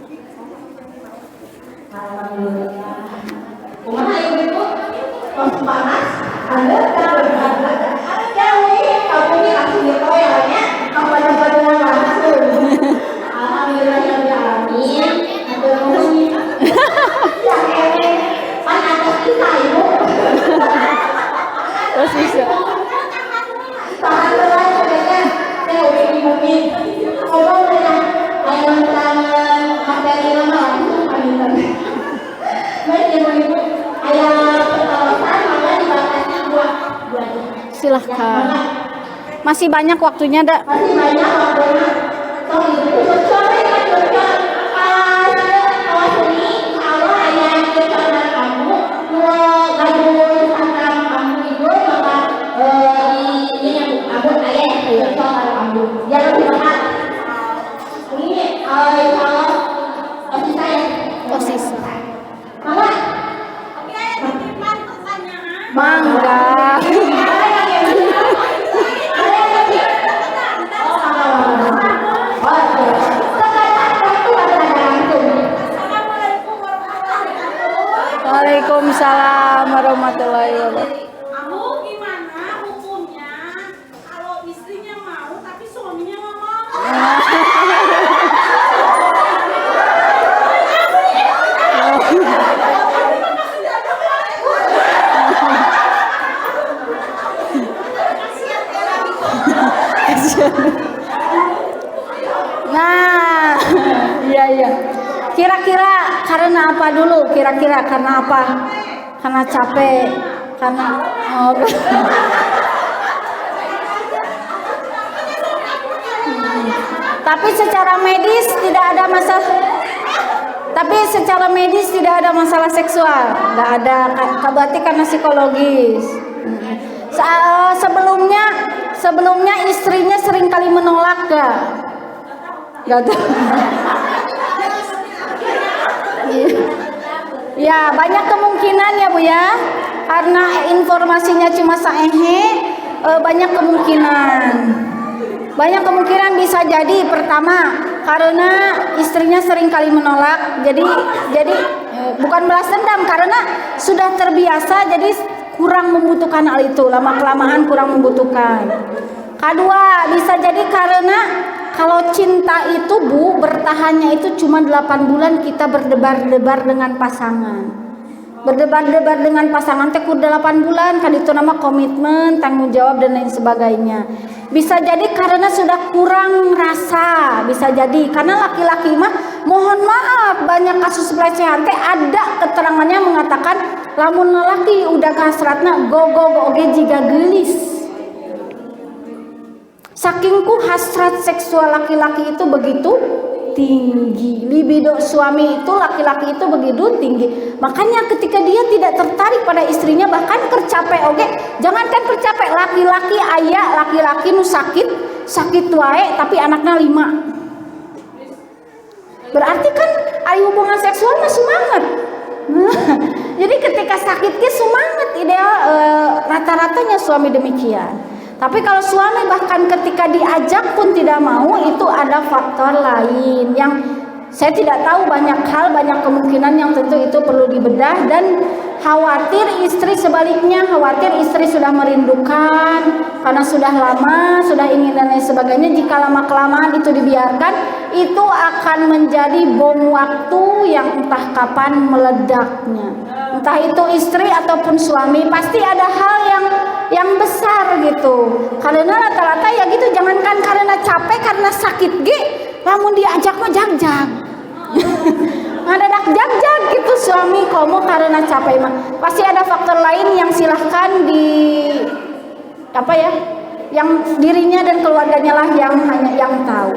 Kumaha ibu-ibu? Panas. Ada kamu langsung ditoyolnya kepada langsung. Alhamdulillahirobbilalamin. Yang ini pan atas kita ibu. Terus bisa. Tahan dulu sebenarnya. Saya udah ngomongin. Ngomong dengan ayam materi lama langsung pamitan. Baik ibu-ibu. Ayam pertolongan maka dibatasi buat. Silahkan. Masih banyak waktunya, Dak. Masih banyak waktunya. Tong ibu sore kan kawas ini kalau ayah kepada kamu ngadu sama kamu ibu maka ini yang abu ayah kepada kamu. Jangan lupa. Ini kalau osis saya. Osis. Mama. Mangga. Waalaikumsalam warahmatullahi wabarakatuh. Kamu gimana hukumnya kalau istrinya mau tapi suaminya nggak mau? Nah, iya. Kira-kira karena apa dulu? Kira-kira karena apa? Karena capek, karena Tapi secara medis tidak ada masalah. Tapi secara medis tidak ada masalah seksual, nggak ada. Berarti karena psikologis. Sebelumnya istrinya sering kali menolak gak tahu. Ya banyak kemungkinan ya Bu ya, karena informasinya cuma banyak kemungkinan bisa jadi pertama karena istrinya sering kali menolak, jadi bukan balas dendam, karena sudah terbiasa jadi kurang membutuhkan hal itu, lama kelamaan kurang membutuhkan. Kedua bisa jadi karena kalau cinta itu Bu bertahannya itu cuma 8 bulan, kita berdebar-debar dengan pasangan. Berdebar-debar dengan pasangan teh kur 8 bulan kan itu nama komitmen, tanggung jawab dan lain sebagainya. Bisa jadi karena sudah kurang rasa, bisa jadi karena laki-laki mah mohon maaf banyak kasus pelecehan teh ada keterangannya mengatakan lamun laki udah kasratna go oge jiga geulis. Sakingku hasrat seksual laki-laki itu begitu tinggi, libido suami itu laki-laki itu begitu tinggi. Makanya ketika dia tidak tertarik pada istrinya, bahkan tercapek jangankan tercapek, laki-laki laki-laki nu sakit wae tapi anaknya 5. Berarti kan ada hubungan seksual mah semangat. Jadi ketika sakit ke semangat ideal, rata-ratanya suami demikian. Tapi kalau suami bahkan ketika diajak pun tidak mau, itu ada faktor lain yang saya tidak tahu, banyak kemungkinan yang tentu itu perlu dibedah, dan khawatir istri sebaliknya, khawatir istri sudah merindukan karena sudah lama, sudah ingin dan lain sebagainya. Jika lama-kelamaan itu dibiarkan, itu akan menjadi bom waktu yang entah kapan meledaknya. Entah itu istri ataupun suami, pasti ada hal yang besar gitu. Karena rata-rata ya gitu, jangankan karena capek, karena sakit lamun diajak mah jag-jag. Ngadadak jag-jag gitu suami komo karena capek mah. Pasti ada faktor lain yang silahkan Yang dirinya dan keluarganya lah yang hanya yang tahu.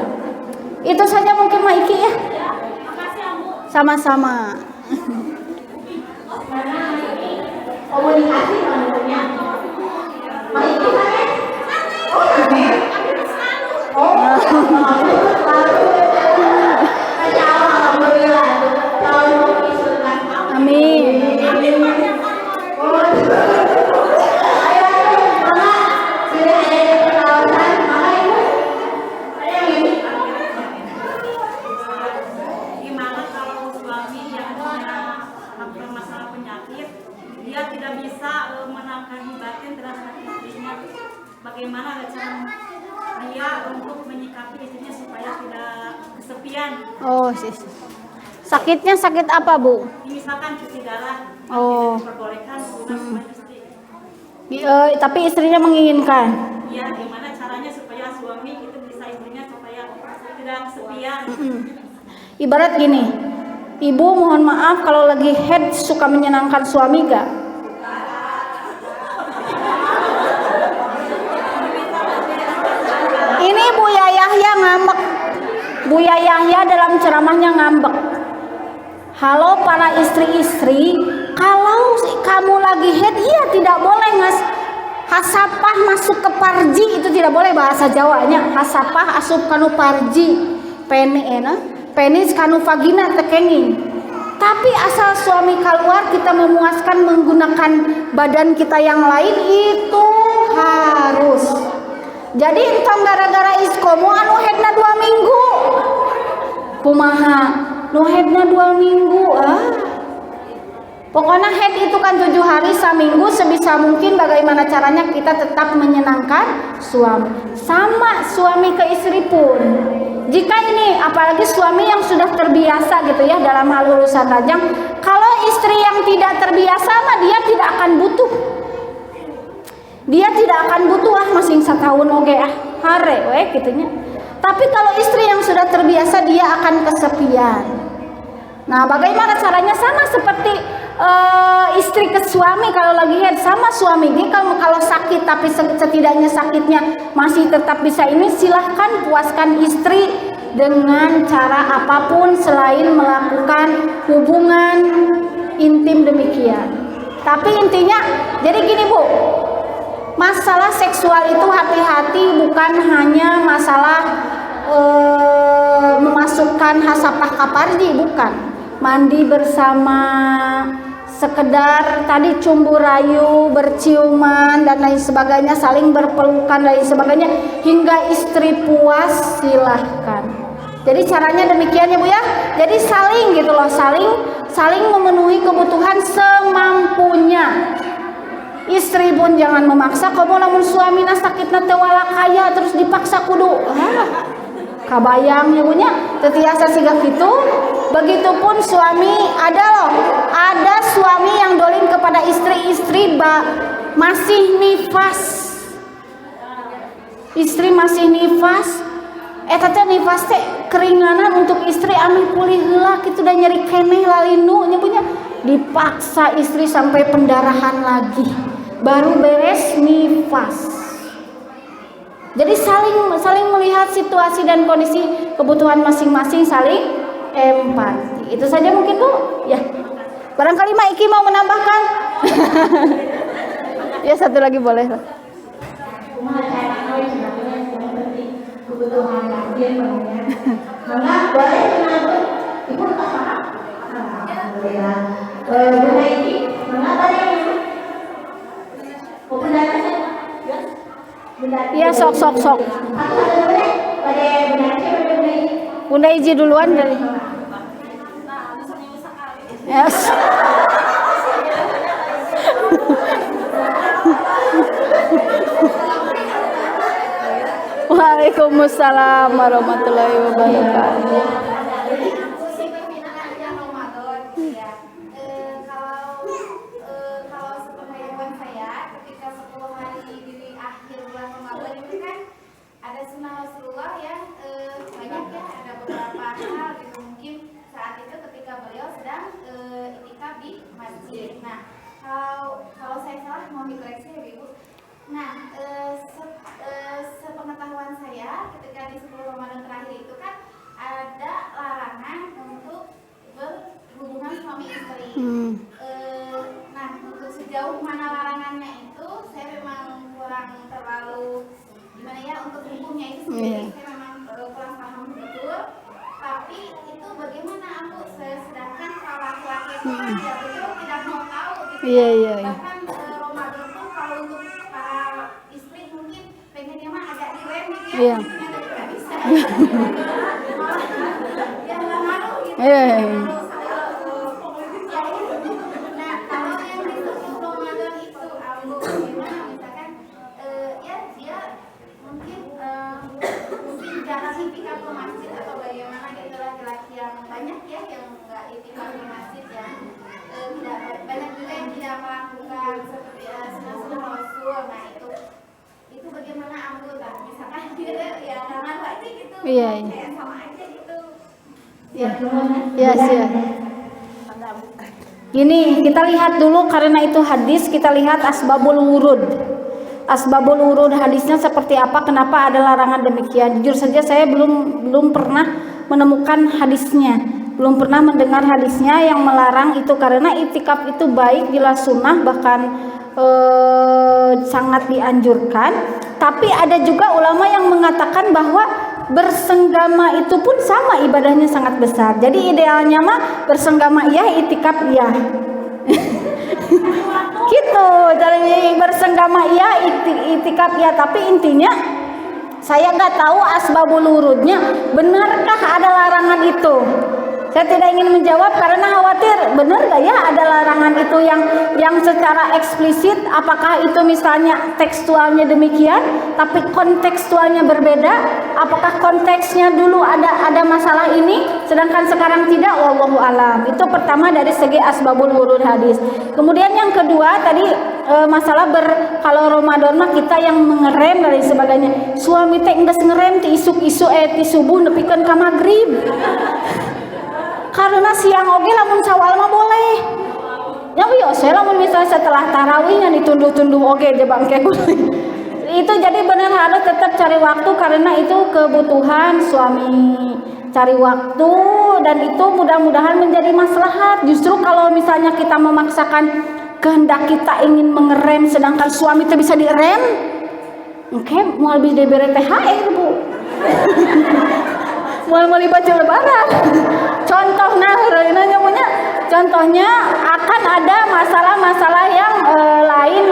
Itu saja mungkin Maiki ya. Sama-sama. Komunikasi maksudnya. Maiki mana? Oh, alhamdulillah. Amin. Gimana kalau suami yang punya masalah penyakit, dia tidak bisa menafkahi batin terhadap istrinya? Bagaimana cara dia untuk menyikapi istrinya supaya tidak kesepian? Oh, sakitnya sakit apa, Bu? Misalkan cuci darah, Oh. tidak diperbolehkan hubungan sama istri. Tapi istrinya menginginkan. Ya, gimana caranya supaya suami itu bisa istrinya supaya tidak kesepian? Ibarat gini, ibu mohon maaf kalau lagi head suka menyenangkan suami gak? Ini Buya Yahya ngambek. Buya Yahya dalam ceramahnya ngambek. Halo para istri-istri, kalau kamu lagi head, iya tidak boleh hasapah masuk ke parji, itu tidak boleh bahasa Jawanya. Hasapah asup kanu parji, penis kanu vagina tekenging. Tapi asal suami keluar kita memuaskan menggunakan badan kita yang lain itu harus. Jadi entong gara-gara iskomu anu headna 2 minggu. Kumaha? Nu headna 2 minggu Pokoknya head itu kan 7 hari seminggu, sebisa mungkin bagaimana caranya kita tetap menyenangkan suami. Sama suami ke istri pun. Jika ini apalagi suami yang sudah terbiasa gitu ya dalam hal urusan rajang, kalau istri yang tidak terbiasa mah dia tidak akan butuh. Dia tidak akan butuh masing setahun oge hare we gitunya. Tapi kalau istri yang sudah terbiasa dia akan kesepian. Nah, bagaimana caranya? Sama seperti istri ke suami kalau lagi head, sama suami dia kalau sakit tapi setidaknya sakitnya masih tetap bisa ini, silahkan puaskan istri dengan cara apapun selain melakukan hubungan intim demikian. Tapi intinya jadi gini Bu, masalah seksual itu hati-hati, bukan hanya masalah memasukkan hasapah kaparji, bukan. Mandi bersama, sekedar tadi cumbu rayu, berciuman dan lain sebagainya, saling berpelukan dan lain sebagainya hingga istri puas, silahkan. Jadi caranya demikian ya Bu ya. Jadi saling gitu loh, saling memenuhi kebutuhan semampunya. Istri pun jangan memaksa, kamu lamun suamina sakitna teu wala kaya terus dipaksa kudu. Kabayang ya punya tetiasa sigah gitu. Begitupun suami, ada suami yang dolim kepada istri masih nifas. Istri masih nifas. Teh nifas teh keringanan untuk istri anu pulih heula kitu da nyeri keneh lalinu nya punya. Dipaksa istri sampai pendarahan lagi. Baru beres nifas. Jadi saling melihat situasi dan kondisi kebutuhan masing-masing, saling empati. Itu saja mungkin Bu. Ya. Barangkali Mak Iki mau menambahkan. Ya satu lagi boleh lah. Kebutuhan pasien banyak. Maka boleh menambah. Ibu apa? Alhamdulillah. Bunda ini, mengapa dia? Bunda saja. Iya sok. Aku boleh pada Bunda ini. Bunda Iji duluan dari. Yes. Waalaikumsalam warahmatullahi wabarakatuh. Kalau sepengetahuan saya, ketika 10 hari di akhir bulan Ramadan itu kan ada sunnah Rasulullah yang banyak ya, ada beberapa hal gitu. Mungkin saat itu ketika beliau sedang itikaf di masjid. Nah, kalau saya salah mau dikoreksi ya Ibu. Nah, menjelaskannya itu saya memang kurang terlalu gimana ya untuk hukumnya itu sendiri saya memang kurang paham betul. Tapi itu bagaimana aku sedangkan kalau laki-laki itu kan ya betul tidak mau tahu gitu. Iya. Bahkan Ramadan tuh kalau untuk para istri mungkin pengennya mah agak direm gitu ya. Iya. Mungkin ada juga bisa. Ya nggak ngaruh gitu. Iya. Nah, kalau yang di sebelum Ramadan itu Abu gimana misalkan ya dia mungkin jarang itikaf ke masjid atau bagaimana gitu laki-laki yang banyak ya yang nggak itikaf ke masjid ya tidak banyak juga yang tidak melakukan seperti sunnah Rasul. Nah itu bagaimana Abu lah misalkan dia ya jangan aja gitu Iya. kayak sama aja gitu. Iya sih. Gini, kita lihat dulu karena itu hadis, kita lihat asbabul wurud. Asbabul wurud hadisnya seperti apa, kenapa ada larangan demikian. Jujur saja saya belum pernah menemukan hadisnya. Belum pernah mendengar hadisnya yang melarang itu karena itikaf itu baik bila sunnah bahkan sangat dianjurkan. Tapi ada juga ulama yang mengatakan bahwa bersenggama itu pun sama ibadahnya sangat besar. Jadi idealnya mah bersenggama iya, itikaf iya. Gitu. Jadi bersenggama iya, itikaf iya. Tapi intinya saya nggak tahu asbabul wurudnya. Benarkah ada larangan itu? Saya tidak ingin menjawab karena khawatir benar gak ya ada larangan itu yang secara eksplisit, apakah itu misalnya tekstualnya demikian tapi kontekstualnya berbeda, apakah konteksnya dulu ada masalah ini sedangkan sekarang tidak, wallahu alam. Itu pertama dari segi asbabul wurud hadis. Kemudian yang kedua tadi masalah kalau Ramadan mah kita yang mengerem dan sebagainya. Suami teh geus ngerem ti isuk-isu ti subuh nepikeun ka magrib. Karena siang oge lamun sawal mah boleh. Ya biasa lamun misalnya setelah tarawihnya ditunduh-tunduh oge je bangke itu jadi benar harus tetap cari waktu karena itu kebutuhan suami. Cari waktu dan itu mudah-mudahan menjadi maslahat. Justru kalau misalnya kita memaksakan kehendak kita ingin mengerem sedangkan suami itu bisa direm, oke, mau lebih diberi THR, Bu. Mau baju lebaran. Contohnya akan ada masalah-masalah yang lain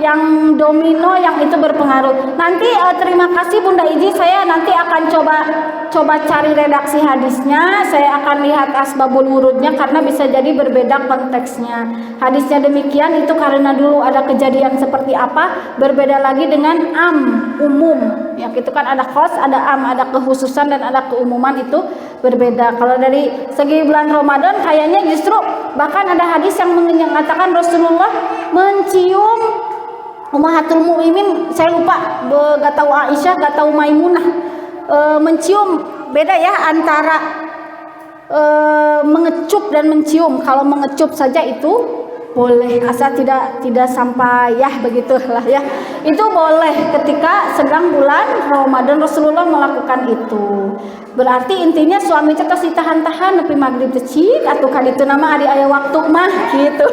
yang domino yang itu berpengaruh. Nanti terima kasih Bunda Iji, saya nanti akan coba cari redaksi hadisnya. Saya akan lihat asbabul wurudnya karena bisa jadi berbeda konteksnya. Hadisnya demikian itu karena dulu ada kejadian seperti apa, berbeda lagi dengan umum. Ya itu kan ada khos, ada ada kekhususan dan ada keumuman itu berbeda. Kalau dari segi bulan Ramadan kayaknya justru bahkan ada hadis yang mengatakan Rasulullah mencium Ummahatul Mukminin, saya lupa, gak tahu Aisyah, gak tahu Maimunah, mencium beda ya antara mengecup dan mencium. Kalau mengecup saja itu boleh, asal tidak sampai ya begitulah ya. Itu boleh ketika sedang bulan Ramadan Rasulullah melakukan itu. Berarti intinya suami itu tos ditahan-tahan nepi magrib tecik atuh ka ditu nama ari aya waktu mah gitu.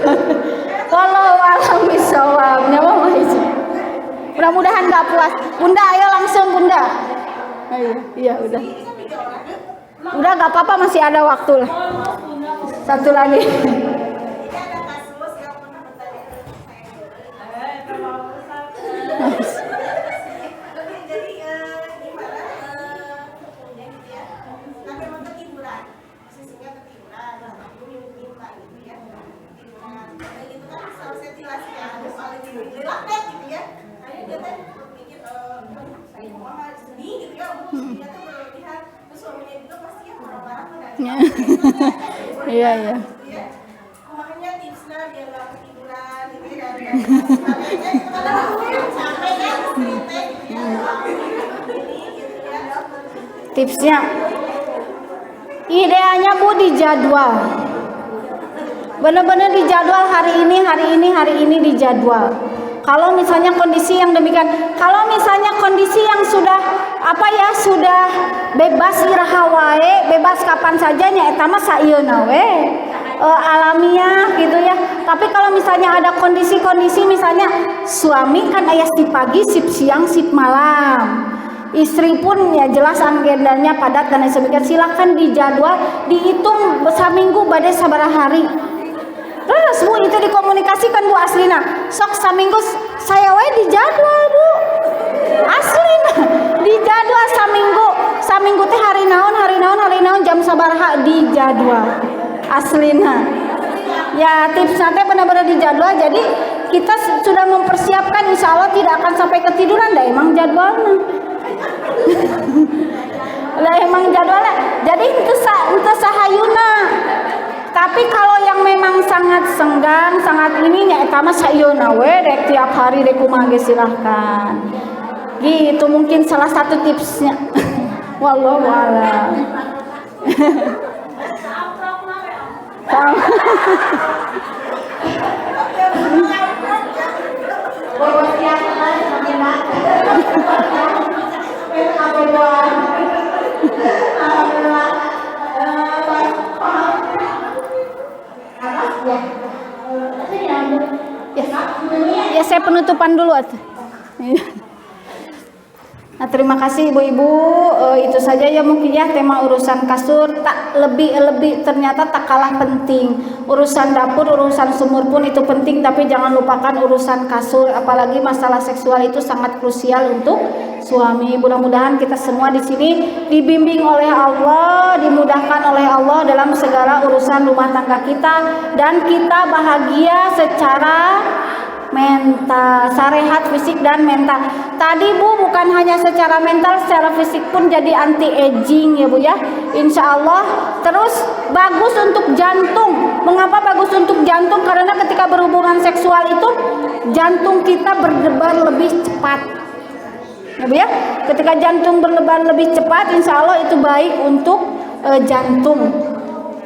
Wallahu a'lam bishawab. Nyawa mah hiji. Mudah-mudahan enggak puas. Bunda ayo langsung Bunda. Ayo, iya udah. Udah enggak apa-apa masih ada waktu lah. Satu lagi. Iya. Makanya tipsnya biar nggak ketiduran gitu ya. Tipsnya idealnya Bu dijadwal. Benar-benar dijadwal hari ini dijadwal. Kalau misalnya kondisi yang demikian, kalau misalnya kondisi yang sudah sudah bebas iraha wae, bebas kapan saja nya eta mah saeuna we. alamiah gitu ya. Tapi kalau misalnya ada kondisi-kondisi, misalnya suami kan ayah sip pagi, sip siang, sip malam, istri pun ya jelas agendanya padat dan lain sebagainya, silahkan dijadwal, dihitung saminggu badai sabaraha hari. Terus Bu itu dikomunikasikan Bu aslina. Sok saminggu saya wae dijadwal Bu. Aslina dijadwal saminggu. Saminggu teh hari naon jam sabaraha dijadwal. Aslina. Ya tips nanti benar-benar dijadwal, jadi kita sudah mempersiapkan, insya Allah tidak akan sampai ketiduran dah emang jadwalnya. Lah emang jadwalnya. Jadi itu sahayuna. Tapi kalau yang memang sangat senggang, sangat ininya eta mah sayeuna we rek tiap hari rek kumaha ge silahkan. Gitu mungkin salah satu tipsnya. Wallahu a'lam. Ya saya penutupan dulu atuh. Nah, terima kasih ibu-ibu, itu saja ya mungkin ya tema urusan kasur, tak lebih ternyata tak kalah penting. Urusan dapur, urusan sumur pun itu penting, tapi jangan lupakan urusan kasur, apalagi masalah seksual itu sangat krusial untuk suami. Mudah-mudahan kita semua di sini dibimbing oleh Allah, dimudahkan oleh Allah dalam segala urusan rumah tangga kita, dan kita bahagia secara mental, sarehat fisik dan mental. Tadi Bu bukan hanya secara mental, secara fisik pun jadi anti aging ya Bu ya. Insya Allah. Terus bagus untuk jantung. Mengapa bagus untuk jantung? Karena ketika berhubungan seksual itu jantung kita berdebar lebih cepat. Ya Bu ya. Ketika jantung berdebar lebih cepat, insya Allah itu baik untuk jantung.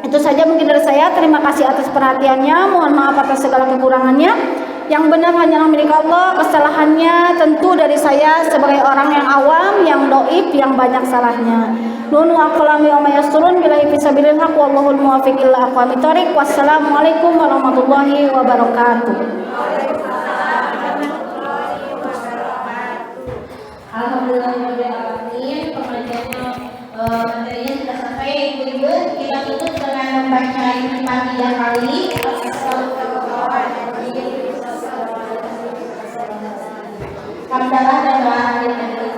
Itu saja mungkin dari saya. Terima kasih atas perhatiannya. Mohon maaf atas segala kekurangannya. Yang benar hanyalah milik Allah, kesalahannya tentu dari saya sebagai orang yang awam, yang doib, yang banyak salahnya. Nunu aqlami wa mayasturun billahi fisabilil haq wallahul muwaffiq ila aqwamit thoriq. Wassalamualaikum warahmatullahi wabarakatuh. Alhamdulillahirobbilalamin, pengajiannya materinya sudah sampai ibu-ibu. Kita tutup dengan membaca Al-Fatihah 3 kali. Hamdalah dan doa akhir nanti.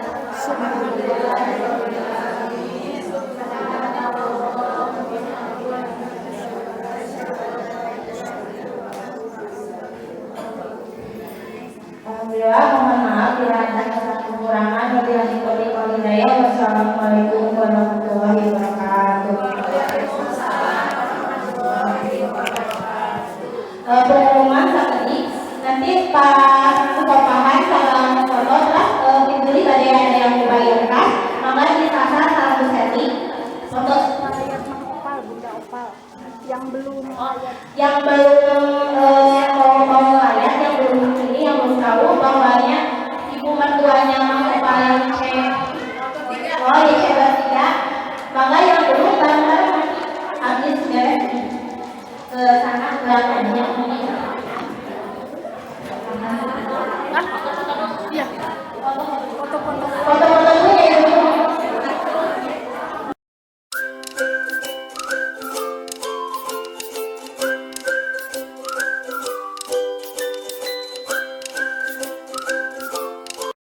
Alhamdulillah, mohon maaf bila ada kekurangan. Wabillahi taufiq wal hidayah. Wassalamualaikum warahmatullahi wabarakatuh. Pengumuman tadi nanti Pak